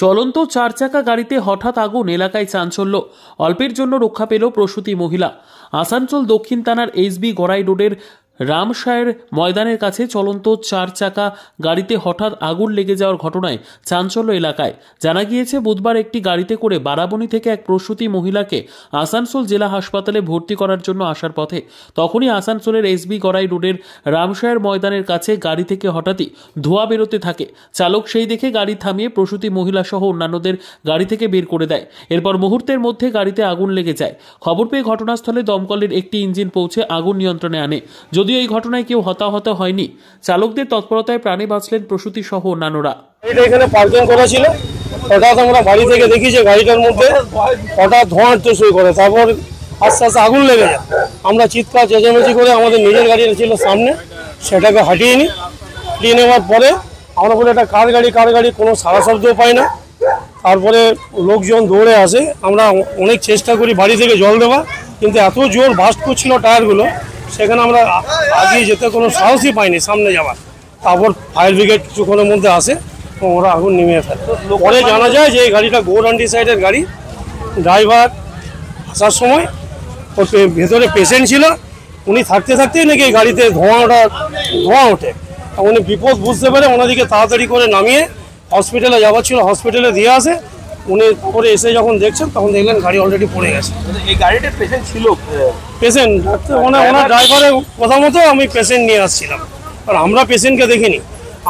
চলন্ত 4 চাকা গাড়িতে হঠাৎ আগুন, এলাকায় চাঞ্চল্য। অল্পের জন্য রক্ষা পেল প্রসূতি মহিলা। আসানসোল দক্ষিণ থানার এসবি গড়াই রোডের রামসায়ের ময়দানের কাছে চলন্ত 4 চাকা গাড়িতে হঠাৎ আগুন লেগে যাওয়ার ঘটনায় চাঞ্চল্য এলাকায়। জানা গিয়েছে, বুধবার একটি গাড়িতে করে বারাবণী থেকে এক প্রসূতি মহিলাকে আসানসোল জেলা হাসপাতালে ভর্তি করার জন্য আসার পথে তখনই আসানসোলের এসবি গড়াই রোডের রামসায়ের ময়দানের কাছে গাড়ি থেকে হঠাৎই ধোঁয়া বেরোতে থাকে। চালক সেই দেখে গাড়ি থামিয়ে প্রসূতি মহিলা সহ অন্যান্যদের গাড়ি থেকে বের করে দেয়। এরপর মুহূর্তের মধ্যে গাড়িতে আগুন লেগে যায়। খবর পেয়ে ঘটনাস্থলে দমকলের একটি ইঞ্জিন পৌঁছে আগুন নিয়ন্ত্রণে আনে। যদিও এই ঘটনায় কেউ হতাহত হয়নি। চালকদের তৎপরতায় প্রাণে বাঁচলেন প্রসূতি সহ অন্যান্যরা। এটা এখানে পার্কিং করা ছিল, হঠাৎ আমরা বাড়ি থেকে দেখি যে গাড়িটার মধ্যে হঠাৎ ধোঁয়া উঠতে শুরু করে, তারপর আস্তে আস্তে আগুন লেগে যায়। আমরা চিৎকার চেঁচামেচি করে আমাদের নিজের গাড়ি ছিল সামনে, সেটাকে হাঁটিয়ে নেওয়ার পরে আমরা বলি এটা কার গাড়ি, কোনো সারা শব্দও পাই না। তারপরে লোকজন দৌড়ে আসে, আমরা অনেক চেষ্টা করি বাড়ি থেকে জল দেওয়া, কিন্তু এত জোর বাস্ট করছিল টায়ারগুলো, সেখানে আমরা আগিয়ে যেতে কোনো সাহসই পাইনি সামনে যাওয়ার। তারপর ফায়ার ব্রিগেড কিছুক্ষণের মধ্যে আসে, ওরা আগুন নিভিয়ে ফেলে। পরে জানা যায় যে এই গাড়িটা গৌরান্ডি সাইডের গাড়ি। ড্রাইভার আসার সময় ওর ভেতরে পেশেন্ট ছিল, উনি থাকতেই নাকি এই গাড়িতে ধোঁয়া ওঠে। উনি বিপদ বুঝতে পেরে ওনাদিকে তাড়াতাড়ি করে নামিয়ে হসপিটালে যাওয়ার ছিল, হসপিটালে দিয়ে আসে। উনি পরে এসে যখন দেখছেন তখন দেখলেন গাড়ি অলরেডি পড়ে গেছে। এই গাড়িটার পেশেন্ট ছিল? পেশেন্ট ওনার ড্রাইভারের কথা মতো আমি পেশেন্ট নিয়ে আসছিলাম, আর আমরা পেশেন্টকে দেখিনি।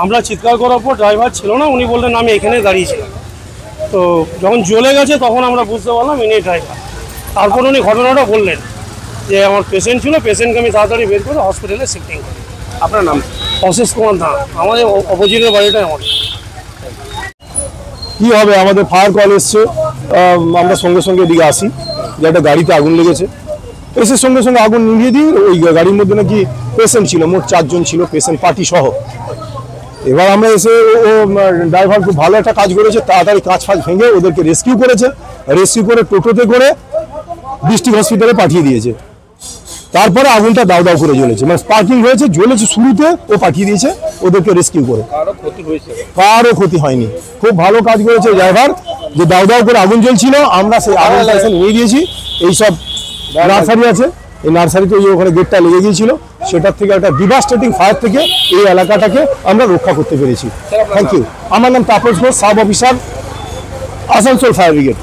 আমরা চিৎকার করার পর ড্রাইভার ছিল না, উনি বললেন আমি এখানে দাঁড়িয়েছিলাম। তো যখন জ্বলে গেছে তখন আমরা বুঝতে পারলাম ইনি ড্রাইভার। তারপর উনি ঘটনাটা বললেন যে আমার পেশেন্ট ছিল, পেশেন্টকে আমি তাড়াতাড়ি বের করে হসপিটালে শিফটিং করি। আপনার নাম? অশেষ কুমার ধান, আমাদের অপোজিটের বাড়িটাই আমার। কি হবে, আমাদের ফায়ার কল এসছে, আমরা সঙ্গে সঙ্গে এদিকে আসি যে একটা গাড়িতে আগুন লেগেছে। এসে সঙ্গে সঙ্গে আগুন নিভিয়ে দিই। ওই গাড়ির মধ্যে নাকি পেশেন্ট ছিল, মোট 4 জন ছিল, পেশেন্ট পার্টি সহ। এবার আমরা এসে ড্রাইভার খুব ভালো একটা কাজ করেছে, তাড়াতাড়ি কাঁচ ফাঁচ ভেঙে ওদেরকে রেস্কিউ করে টোটোতে করে ডিস্ট্রিক্ট হসপিটালে পাঠিয়ে দিয়েছে। তারপরে আগুনটা দাউ দাউ করে জ্বলেছে, মানে স্পার্কিং হয়েছে, জ্বলেছে শুরুতে, ও পাঠিয়ে দিয়েছে ওদেরকে রেস্কিউ করে। কারো ক্ষতি হয়নি, খুব ভালো কাজ করেছে ড্রাইভার, যে দাউ দাউ করে আগুন জ্বলছিল, আমরা সেই আগুনটা এসে নিয়ে গিয়েছি। এইসব নার্সারি আছে, এই নার্সারিতে ওখানে গেটটা লেগে গিয়েছিল, সেটার থেকে একটা ডিভাস্টেটিং ফায়ার থেকে এই এলাকাটাকে আমরা রক্ষা করতে পেরেছি। Thank you. আমার নাম Tapas Ghosh, sub officer, Asansol fire brigade.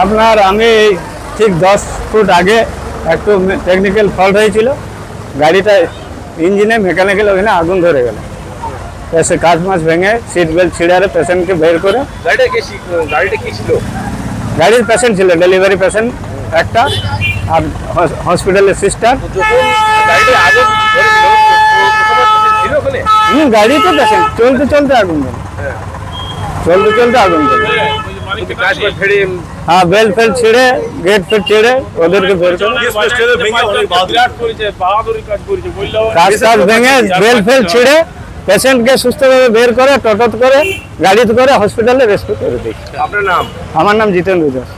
আপনার আমি ঠিক 10 ফুট আগে একটু টেকনিক্যাল ফল্ট হয়েছিল, গাড়িটা ইঞ্জিনে মেকানিক্যাল ওখানে আগুন ধরে গেল। এসে কাঁচ মাছ ভেঙে সিট বেল্ট ছিঁড়ে পেশেন্টকে বের করে। গাড়িটা কি ছিল? গাড়ির পেশেন্ট ছিল, ডেলিভারি পেশেন্ট একটা, আর হসপিটালের সিস্টার। গাড়ি তো পেশেন্ট, চলতে আগুন গেল, চলতে আগুন গেল। হ্যাঁ, বেল্ট ফেল্ট ছিঁড়ে, গেট ফেট ছিঁড়ে ওদেরকে বের করে কাজ ভেঙে বেল্ট ফেল্ট ছিঁড়ে পেশেন্টকে সুস্থভাবে বের করে টোটো করে গাড়িতে করে হসপিটালে রেস্কিউ করে দিই। আপনার নাম? আমার নাম জিতেন্দ্র দাস।